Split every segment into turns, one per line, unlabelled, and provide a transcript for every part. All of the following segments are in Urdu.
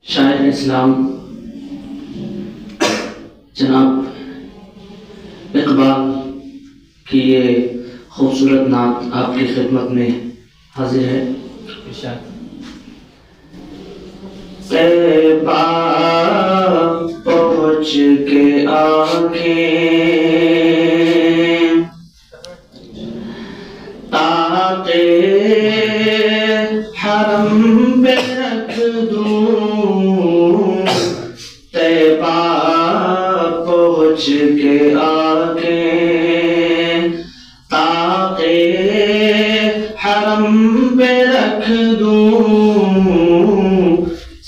شاعر اسلام جناب اقبال کی یہ خوبصورت نعت آپ کی خدمت میں حاضر ہے۔ طیبہ پہنچ کے آنکھیں تاکہ حرم پہ رکھ دوں، طیبہ پہنچ کے آنکھیں تاکہ حرم پہ رکھ دوں،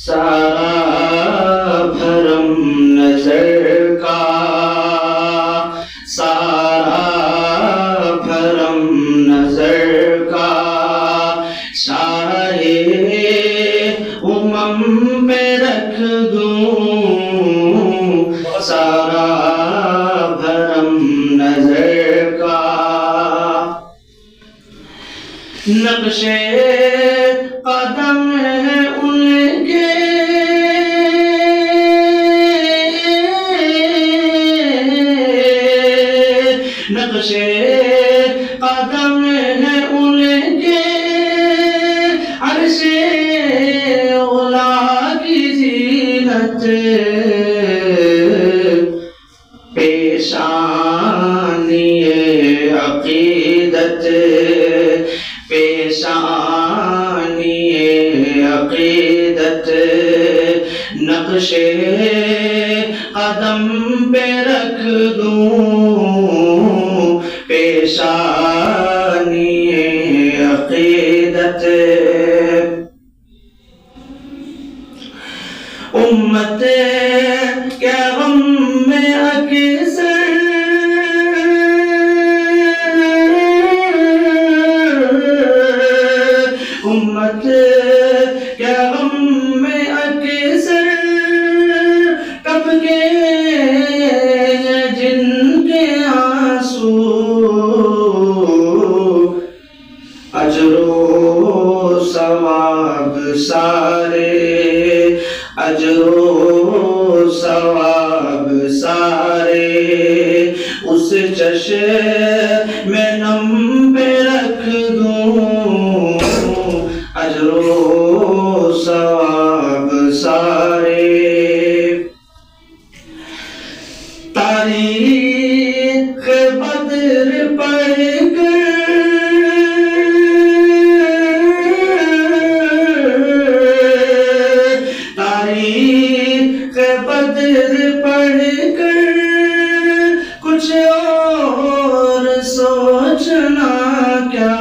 سارا بھرم نظر کا، سارا بھرم نظر کا، شاہ امم پہ رکھ دوں، سارا بھرم نظر کا، نقش قدم ہے ان کے نقش قدم ہے ان کے، عرش اولا کی زینت، پیشانی عقیدت، پیشانی عقیدت، نقش قدم پہ رکھ دوں، پیشانی عقیدت، امت کے غم میں اکثر امت کے غم میں اکثر کب کے جن کے آنسو، اجر و ثواب سارے، اجر و ثواب سارے اس چشم نم پہ رکھ دوں، اجر و ثواب سارے، تاریخ بدر پڑھ کر تاریخ بدر پڑھ کر کچھ اور سوچنا کیا،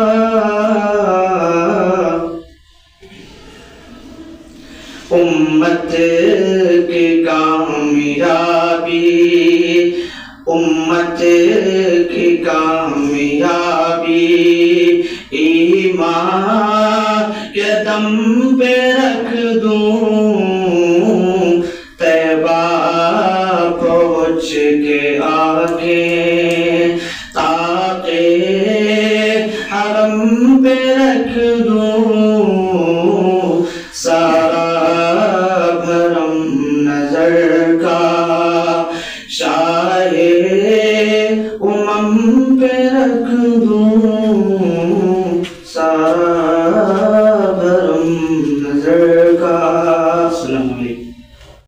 امت کی کامیابی، امت کی کامیابی ایمان کے دم پہ رکھ دوں، طیبہ پہنچ کے آنکھیں تاکہ حرم پہ رکھ دوں، سارا بھرم نظر کا، شاہ امم پہ رکھ دوں، سارا بھرم نظر کا۔ السلام علیکم۔